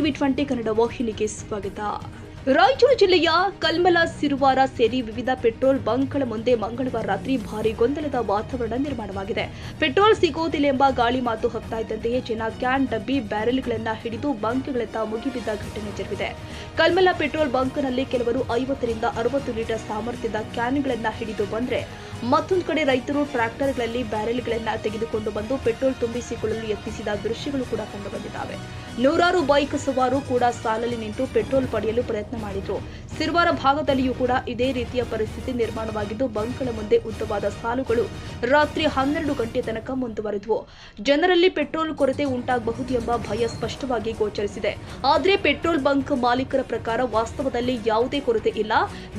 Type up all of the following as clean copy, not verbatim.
TV 20 Kannada ವಾಹಿನಿಗೆ ಸ್ವಾಗತ. ರಾಯಚೂರು ಜಿಲ್ಲೆಯ ಕಲ್ಮಲ, ಸಿರುವಾರ ಸೇರಿ ವಿವಿಧ ಪೆಟ್ರೋಲ್ ಬಂಕ್ಗಳ ಮುಂದೆ ಮಂಗಳವಾರ ರಾತ್ರಿ ಭಾರೀ ಗೊಂದಲದ ವಾತಾವರಣ ನಿರ್ಮಾಣವಾಗಿದೆ. ಪೆಟ್ರೋಲ್ ಸಿಗೋದಿಲ್ಲ ಎಂಬ ಗಾಳಿ ಮಾತು ಹೋಗ್ತಾ ಇದ್ದಂತೆಯೇ ಜನ ಕ್ಯಾನ್, ಡಬ್ಬಿ, ಬ್ಯಾರೆಲ್ಗಳನ್ನು ಹಿಡಿದು ಬಂಕ್ಗಳತ್ತ ಮುಗಿಬಿದ್ದ ಘಟನೆ ಜರುಗಿದೆ. ಕಲ್ಮಲ ಪೆಟ್ರೋಲ್ ಬಂಕ್ನಲ್ಲಿ ಕೆಲವರು 50 ರಿಂದ 60 ಲೀಟರ್ ಸಾಮರ್ಥ್ಯದ ಕ್ಯಾನ್ಗಳನ್ನು ಹಿಡಿದು ಬಂದ್ರೆ, ಮತ್ತೊಂದು ಕಡೆ ರೈತರು ಟ್ರ್ಯಾಕ್ಟರ್ಗಳಲ್ಲಿ ಬ್ಯಾರೆಲ್ಗಳನ್ನು ತೆಗೆದುಕೊಂಡು ಬಂದು ಪೆಟ್ರೋಲ್ ತುಂಬಿಸಿಕೊಳ್ಳಲು ಯತ್ನಿಸಿದ ದೃಶ್ಯಗಳು ಕೂಡ ಕಂಡುಬಂದಿದ್ದಾವೆ. ನೂರಾರು ಬೈಕ್ ಸವಾರರು ಕೂಡ ಸಾಲಲ್ಲಿ ನಿಂತು ಪೆಟ್ರೋಲ್ ಪಡೆಯಲು ಪ್ರಯತ್ನ ಮಾಡಿದ್ರು. ಸಿರುವಾರ ಭಾಗದಲ್ಲಿಯೂ ಕೂಡ ಇದೇ ರೀತಿಯ ಪರಿಸ್ಥಿತಿ ನಿರ್ಮಾಣವಾಗಿದ್ದು, ಬಂಕ್ಗಳ ಮುಂದೆ ಉದ್ದವಾದ ಸಾಲುಗಳು ರಾತ್ರಿ 12 ಗಂಟೆ ತನಕ ಮುಂದುವರೆದವು. ಜನರಲ್ಲಿ ಪೆಟ್ರೋಲ್ ಕೊರತೆ ಉಂಟಾಗಬಹುದು ಎಂಬ ಭಯ ಸ್ಪಷ್ಟವಾಗಿ ಗೋಚರಿಸಿದೆ. ಆದರೆ ಪೆಟ್ರೋಲ್ ಬಂಕ್ ಮಾಲೀಕರ ಪ್ರಕಾರ ವಾಸ್ತವದಲ್ಲಿ ಯಾವುದೇ ಕೊರತೆ ಇಲ್ಲ.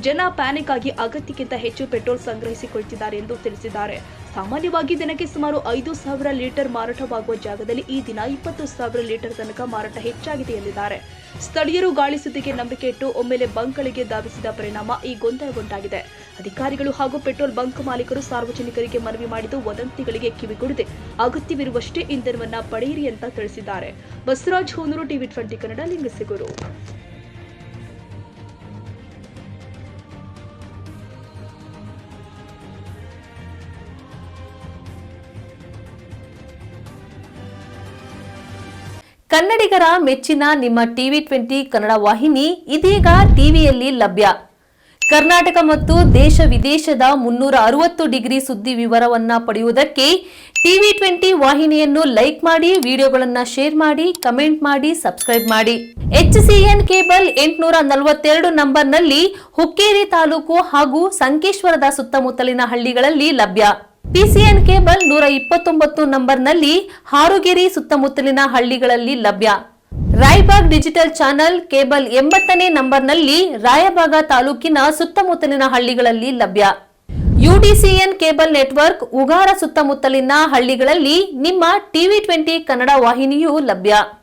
ಜನ ಪ್ಯಾನಿಕ್ ಆಗಿ ಅಗತ್ಯಕ್ಕಿಂತ ಹೆಚ್ಚು ಪೆಟ್ರೋಲ್ ಸಂಗ್ರಹಿಸಿಕೊಳ್ತಿದ್ದಾರೆ ಎಂದು ತಿಳಿಸಿದ್ದಾರೆ. ಸಾಮಾನ್ಯವಾಗಿ ದಿನಕ್ಕೆ ಸುಮಾರು 5,000 ಲೀಟರ್ ಮಾರಾಟವಾಗುವ ಜಾಗದಲ್ಲಿ ಈ ದಿನ 20,000 ಲೀಟರ್ ತನಕ ಮಾರಾಟ ಹೆಚ್ಚಾಗಿದೆ ಎಂದಿದ್ದಾರೆ. ಸ್ಥಳೀಯರು ಗಾಳಿ ಸುದ್ದಿಗೆ ನಂಬಿಕೆ ಇಟ್ಟು ಒಮ್ಮೆಲೆ ಬಂಕ್ಗಳಿಗೆ ಧಾವಿಸಿದ ಪರಿಣಾಮ ಈ ಗೊಂದಲವುಂಟಾಗಿದೆ. ಅಧಿಕಾರಿಗಳು ಹಾಗೂ ಪೆಟ್ರೋಲ್ ಬಂಕ್ ಮಾಲೀಕರು ಸಾರ್ವಜನಿಕರಿಗೆ ಮನವಿ ಮಾಡಿದ್ದು, ವದಂತಿಗಳಿಗೆ ಕಿವಿಗೊಡದೆ ಅಗತ್ಯವಿರುವಷ್ಟೇ ಇಂಧನವನ್ನ ಪಡೆಯಿರಿ ಅಂತ ತಿಳಿಸಿದ್ದಾರೆ. ಬಸವರಾಜ್ ಹೂನೂರು, ಟಿವಿ 20 ಕನ್ನಡ, ಲಿಂಗಸಿಗೂರು. ಕನ್ನಡಿಗರ ಮೆಚ್ಚಿನ ನಿಮ್ಮ ಟಿವಿ 20 ಕನ್ನಡ ವಾಹಿನಿ ಇದೀಗ ಟಿವಿಯಲ್ಲಿ ಲಭ್ಯ. ಕರ್ನಾಟಕ ಮತ್ತು ದೇಶ ವಿದೇಶದ 360 ಡಿಗ್ರಿ ಸುದ್ದಿ ವಿವರವನ್ನ ಪಡೆಯುವುದಕ್ಕೆ ಟಿವಿ 20 ವಾಹಿನಿಯನ್ನು ಲೈಕ್ ಮಾಡಿ, ವಿಡಿಯೋಗಳನ್ನು ಶೇರ್ ಮಾಡಿ, ಕಮೆಂಟ್ ಮಾಡಿ, ಸಬ್ಸ್ಕ್ರೈಬ್ ಮಾಡಿ. HCN ಕೇಬಲ್ 842 ನಂಬರ್ನಲ್ಲಿ ಹುಕ್ಕೇರಿ ತಾಲೂಕು ಹಾಗೂ ಸಂಕೇಶ್ವರದ ಸುತ್ತಮುತ್ತಲಿನ ಹಳ್ಳಿಗಳಲ್ಲಿ ಲಭ್ಯ. PCN ಕೇಬಲ್ 129 ನಂಬರ್ನಲ್ಲಿ ಹಾರುಗೆರೆ ಸುತ್ತಮುತ್ತಲಿನ ಹಳ್ಳಿಗಳಲ್ಲಿ ಲಭ್ಯ. ರಾಯಬಾಗ್ ಡಿಜಿಟಲ್ ಚಾನೆಲ್ ಕೇಬಲ್ 80ನೇ ನಂಬರ್ನಲ್ಲಿ ರಾಯಬಾಗ ತಾಲೂಕಿನ ಸುತ್ತಮುತ್ತಲಿನ ಹಳ್ಳಿಗಳಲ್ಲಿ ಲಭ್ಯ. UDCN ಕೇಬಲ್ ನೆಟ್ವರ್ಕ್ ಉಗಾರ ಸುತ್ತಮುತ್ತಲಿನ ಹಳ್ಳಿಗಳಲ್ಲಿ ನಿಮ್ಮ ಟಿವಿ 20 ಕನ್ನಡ ವಾಹಿನಿಯೂ ಲಭ್ಯ.